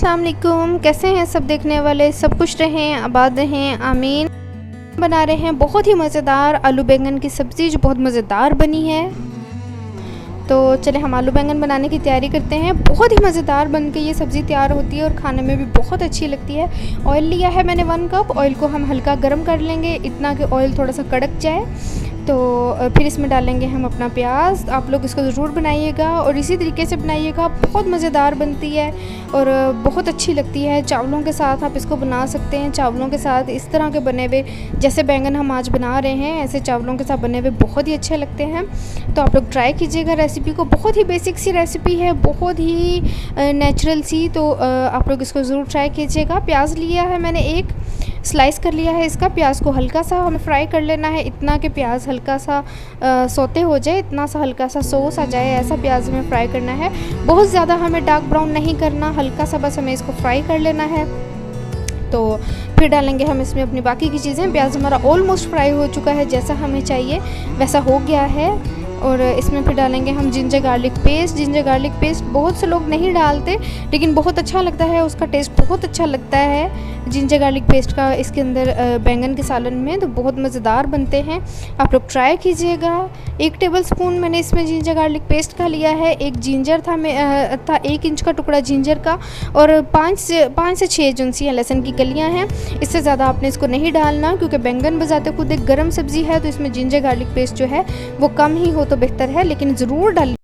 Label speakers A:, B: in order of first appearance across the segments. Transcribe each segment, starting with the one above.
A: अस्सलाम वालेकुम। कैसे हैं सब देखने वाले? सब खुश रहें, आबाद रहें, आमीन। बना रहे हैं बहुत ही मज़ेदार आलू बैंगन की सब्ज़ी जो बहुत मज़ेदार बनी है। तो चले हम आलू बैंगन बनाने की तैयारी करते हैं। बहुत ही मज़ेदार बन के ये सब्ज़ी तैयार होती है और खाने में भी बहुत अच्छी लगती है। ऑयल लिया है मैंने 1 कप। ऑयल को हम हल्का गर्म कर लेंगे, इतना कि ऑयल थोड़ा सा कड़क जाए। तो फिर इसमें डालेंगे हम अपना प्याज। आप लोग इसको ज़रूर बनाइएगा और इसी तरीके से बनाइएगा, बहुत मज़ेदार बनती है और बहुत अच्छी लगती है। चावलों के साथ आप इसको बना सकते हैं। चावलों के साथ इस तरह के बने हुए, जैसे बैंगन हम आज बना रहे हैं, ऐसे चावलों के साथ बने हुए बहुत ही अच्छे लगते हैं। तो आप लोग ट्राई कीजिएगा रेसिपी को। बहुत ही बेसिक सी रेसिपी है, बहुत ही नेचुरल सी। तो आप लोग इसको ज़रूर ट्राई कीजिएगा। प्याज लिया है मैंने, एक स्लाइस कर लिया है इसका। प्याज को हल्का सा हमें फ्राई कर लेना है, इतना कि प्याज हल्का सा सोते हो जाए, इतना सा हल्का सा सॉस आ जाए, ऐसा प्याज हमें फ्राई करना है। बहुत ज़्यादा हमें डार्क ब्राउन नहीं करना, हल्का सा बस हमें इसको फ्राई कर लेना है। तो फिर डालेंगे हम इसमें अपनी बाकी की चीज़ें। प्याज हमारा ऑलमोस्ट फ्राई हो चुका है, जैसा हमें चाहिए वैसा हो गया है। और इसमें फिर डालेंगे हम ginger garlic paste. Ginger garlic paste बहुत से लोग नहीं डालते, लेकिन बहुत अच्छा लगता है, उसका टेस्ट बहुत अच्छा लगता है जिंजर गार्लिक पेस्ट का इसके अंदर बैंगन के सालन में। तो बहुत मज़ेदार बनते हैं, आप लोग ट्राई कीजिएगा। 1 टेबलस्पून मैंने इसमें जिंजर गार्लिक पेस्ट का लिया है। एक जिंजर था 1 इंच का टुकड़ा जिंजर का, और 5 से 6 जुनसी लहसुन की कलियाँ हैं। इससे ज़्यादा आपने इसको नहीं डालना, क्योंकि बैंगन बजाते खुद एक गर्म सब्ज़ी है, तो इसमें जिंजर गार्लिक पेस्ट जो है वो कम ही हो तो बेहतर है, लेकिन ज़रूर डालिए।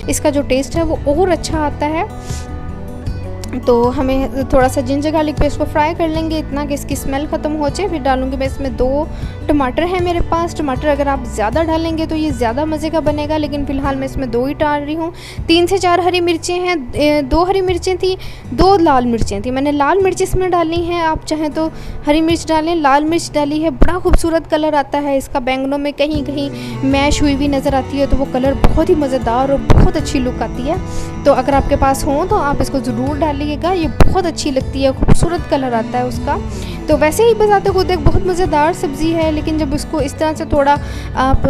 A: इसका जो टेस्ट है वो और अच्छा आता है। तो हमें थोड़ा सा जिंजर गार्लिक पेस्ट को फ्राई कर लेंगे, इतना कि इसकी स्मेल ख़त्म हो जाए। फिर डालूंगी मैं इसमें 2 टमाटर हैं मेरे पास। टमाटर अगर आप ज़्यादा डालेंगे तो ये ज़्यादा मज़े का बनेगा, लेकिन फ़िलहाल मैं इसमें 2 ही डाल रही हूँ। 3 से 4 हरी मिर्चें हैं। 2 हरी मिर्चें थी, 2 लाल मिर्चें थी। मैंने लाल मिर्च इसमें डाली हैं, आप चाहें तो हरी मिर्च डालें। लाल मिर्च डाली है, बड़ा खूबसूरत कलर आता है इसका। बैंगनों में कहीं कहीं मैश हुई हुई नज़र आती है, तो वो कलर बहुत ही मज़ेदार और बहुत अच्छी लुक आती है। तो अगर आपके पास हो तो आप इसको ज़रूर डालिएगा, ये बहुत अच्छी लगती है, खूबसूरत कलर आता है उसका। तो वैसे ही बताते खुद एक बहुत मज़ेदार सब्ज़ी है, लेकिन जब इसको इस तरह से थोड़ा आप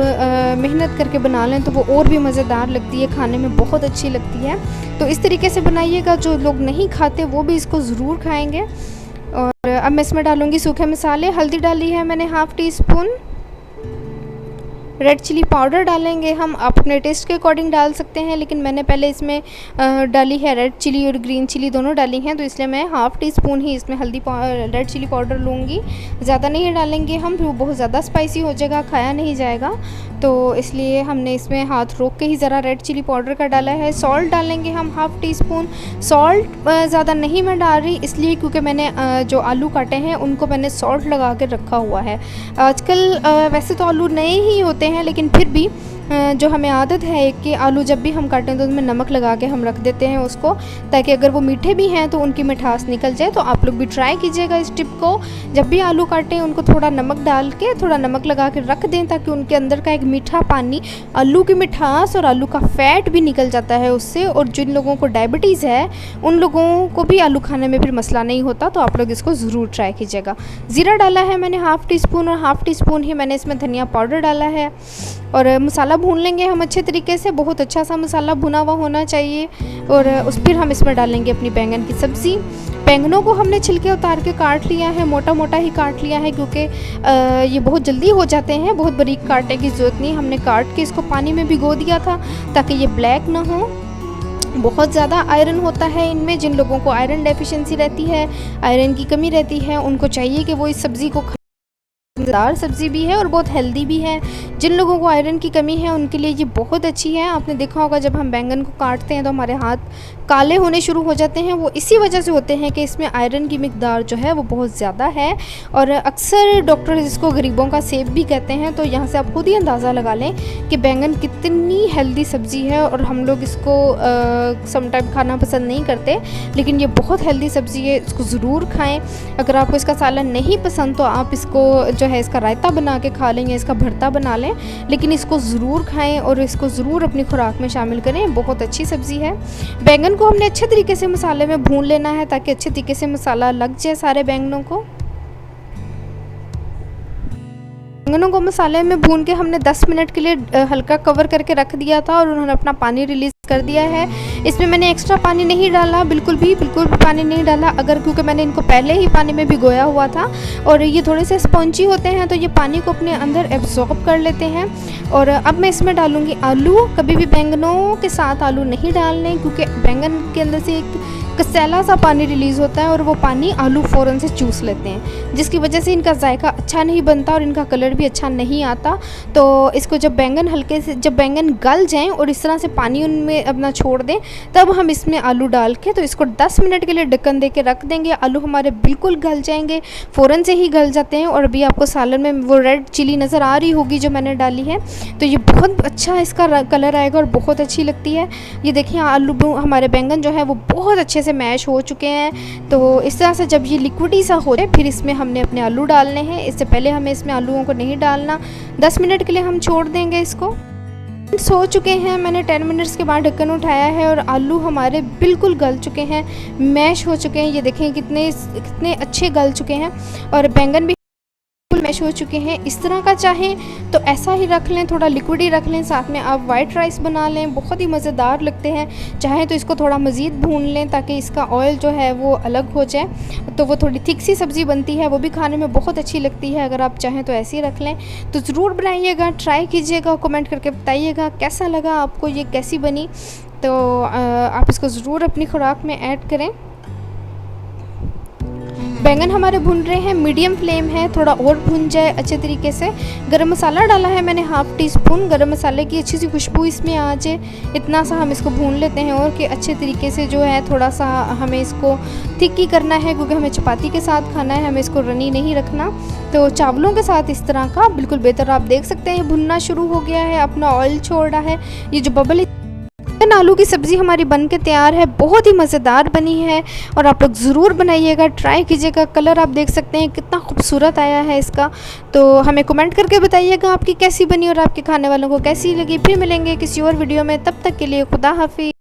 A: मेहनत करके बना लें तो वो और भी मज़ेदार लगती है, खाने में बहुत अच्छी लगती है। तो इस तरीके से बनाइएगा, जो लोग नहीं खाते वो भी इसको ज़रूर खाएँगे। और अब मैं इसमें डालूँगी सूखे मसाले। हल्दी डाली है मैंने 1/2 टीस्पून। रेड चिली पाउडर डालेंगे हम, अपने टेस्ट के अकॉर्डिंग डाल सकते हैं, लेकिन मैंने पहले इसमें डाली है रेड चिली और ग्रीन चिली दोनों डाली हैं, तो इसलिए मैं 1/2 टीस्पून ही इसमें रेड चिली पाउडर लूँगी। ज़्यादा नहीं डालेंगे हम, फिर वो बहुत ज़्यादा स्पाइसी हो जाएगा, खाया नहीं जाएगा। तो इसलिए हमने इसमें हाथ रोक के ही ज़रा रेड चिली पाउडर का डाला है। सॉल्ट डालेंगे हम 1/2 टीस्पून। सॉल्ट ज़्यादा नहीं मैं डाल रही, इसलिए क्योंकि मैंने जो आलू काटे हैं उनको मैंने सॉल्ट लगा के रखा हुआ है। आजकल वैसे तो आलू नए ही होते हैं, लेकिन फिर भी जो हमें आदत है कि आलू जब भी हम काटें तो उसमें नमक लगा के हम रख देते हैं उसको, ताकि अगर वो मीठे भी हैं तो उनकी मिठास निकल जाए। तो आप लोग भी ट्राई कीजिएगा इस टिप को। जब भी आलू काटें उनको थोड़ा नमक डाल के, थोड़ा नमक लगा के रख दें, ताकि उनके अंदर का एक मीठा पानी, आलू की मिठास और आलू का फ़ैट भी निकल जाता है उससे। और जिन लोगों को डायबिटीज़ है उन लोगों को भी आलू खाने में फिर मसला नहीं होता। तो आप लोग इसको ज़रूर ट्राई कीजिएगा। ज़ीरा डाला है मैंने 1/2 टीस्पून, और 1/2 टीस्पून ही मैंने इसमें धनिया पाउडर डाला है। और मसाला भून लेंगे हम अच्छे तरीके से, बहुत अच्छा सा मसाला भुना हुआ होना चाहिए। और फिर हम इसमें डालेंगे अपनी बैंगन की सब्ज़ी। बैंगनों को हमने छिलके उतार के काट लिया है, मोटा मोटा ही काट लिया है, क्योंकि ये बहुत जल्दी हो जाते हैं, बहुत बारीक काटने की ज़रूरत नहीं। हमने काट के इसको पानी में भिगो दिया था ताकि ये ब्लैक ना हो। बहुत ज़्यादा आयरन होता है इनमें। जिन लोगों को आयरन डेफिशिएंसी रहती है, आयरन की कमी रहती है, उनको चाहिए कि वो इस सब्ज़ी को मज़ेदार सब्ज़ी भी है और बहुत हेल्दी भी है। जिन लोगों को आयरन की कमी है उनके लिए ये बहुत अच्छी है। आपने देखा होगा जब हम बैंगन को काटते हैं तो हमारे हाथ काले होने शुरू हो जाते हैं, वो इसी वजह से होते हैं कि इसमें आयरन की मिकदार जो है वो बहुत ज़्यादा है। और अक्सर डॉक्टर इसको गरीबों का सेब भी कहते हैं। तो यहाँ से आप खुद ही अंदाज़ा लगा लें कि बैंगन कितनी हेल्दी सब्ज़ी है। और हम लोग इसको समटाइम खाना पसंद नहीं करते, लेकिन ये बहुत हेल्दी सब्ज़ी है, इसको ज़रूर खाएँ। अगर आपको इसका सालन नहीं पसंद तो आप इसको जो है इसका रायता बना के खा लें या इसका भरता बना लें, लेकिन इसको ज़रूर खाएं और इसको ज़रूर अपनी खुराक में शामिल करें। बहुत अच्छी सब्ज़ी है। बैंगन को हमने अच्छे तरीके से मसाले में भून लेना है, ताकि अच्छे तरीके से मसाला लग जाए सारे बैंगनों को। बैंगनों को मसाले में भून के हमने 10 मिनट के लिए हल्का कवर करके रख दिया था, और उन्होंने अपना पानी रिलीज़ कर दिया है। इसमें मैंने एक्स्ट्रा पानी नहीं डाला, बिल्कुल भी पानी नहीं डाला, क्योंकि मैंने इनको पहले ही पानी में भिगोया हुआ था और ये थोड़े से स्पंजी होते हैं तो ये पानी को अपने अंदर एब्जॉर्ब कर लेते हैं। और अब मैं इसमें डालूँगी आलू। कभी भी बैंगनों के साथ आलू नहीं डालने, क्योंकि बैंगन के अंदर से एक कसैला सा पानी रिलीज़ होता है और वो पानी आलू फ़ौरन से चूस लेते हैं, जिसकी वजह से इनका जायका अच्छा नहीं बनता और इनका कलर भी अच्छा नहीं आता। तो इसको जब बैंगन गल जाएं और इस तरह से पानी उनमें अपना छोड़ दें, तब हम इसमें आलू डाल के तो इसको 10 मिनट के लिए ढक्कन दे के रख देंगे। आलू हमारे बिल्कुल गल जाएंगे, फ़ौरन से ही गल जाते हैं। और अभी आपको सालन में वो रेड चिली नज़र आ रही होगी जो मैंने डाली है, तो ये बहुत अच्छा इसका कलर आएगा और बहुत अच्छी लगती है। ये देखिए आलू हमारे बैंगन जो है वो बहुत अच्छे से मैश हो चुके हैं। तो इस तरह से जब ये लिक्विडी सा हो जाए फिर इसमें हमने अपने आलू डालने हैं। इससे पहले हमें इसमें आलूओं को नहीं डालना। 10 मिनट के लिए हम छोड़ देंगे इसको। हो चुके हैं, मैंने 10 मिनट्स के बाद ढक्कन उठाया है और आलू हमारे बिल्कुल गल चुके हैं, मैश हो चुके हैं। ये देखें कितने अच्छे गल चुके हैं और बैंगन भी मैश हो चुके हैं। इस तरह का चाहें तो ऐसा ही रख लें, थोड़ा लिक्विड ही रख लें। साथ में आप वाइट राइस बना लें, बहुत ही मज़ेदार लगते हैं। चाहें तो इसको थोड़ा मज़ीद भून लें ताकि इसका ऑयल जो है वो अलग हो जाए, तो वो थोड़ी थिक सी सब्ज़ी बनती है, वो भी खाने में बहुत अच्छी लगती है। अगर आप चाहें तो ऐसे ही रख लें। तो ज़रूर बनाइएगा, ट्राई कीजिएगा, कमेंट करके बताइएगा कैसा लगा आपको, ये कैसी बनी। तो आप इसको ज़रूर अपनी खुराक में ऐड करें। बैंगन हमारे भुन रहे हैं, मीडियम फ्लेम है, थोड़ा और भुन जाए अच्छे तरीके से। गरम मसाला डाला है मैंने ½ टीस्पून, गरम मसाले की अच्छी सी खुशबू इसमें आ जाए, इतना सा हम इसको भून लेते हैं। और कि अच्छे तरीके से जो है थोड़ा सा हमें इसको थिक ही करना है, क्योंकि हमें चपाती के साथ खाना है, हमें इसको रनी नहीं रखना। तो चावलों के साथ इस तरह का बिल्कुल बेहतर। आप देख सकते हैं ये भुनना शुरू हो गया है, अपना ऑयल छोड़ रहा है। ये जो बबल आलू की सब्ज़ी हमारी बन के तैयार है, बहुत ही मज़ेदार बनी है और आप लोग ज़रूर बनाइएगा, ट्राई कीजिएगा। कलर आप देख सकते हैं कितना खूबसूरत आया है इसका। तो हमें कमेंट करके बताइएगा आपकी कैसी बनी और आपके खाने वालों को कैसी लगी। फिर मिलेंगे किसी और वीडियो में, तब तक के लिए खुदा हाफिज़।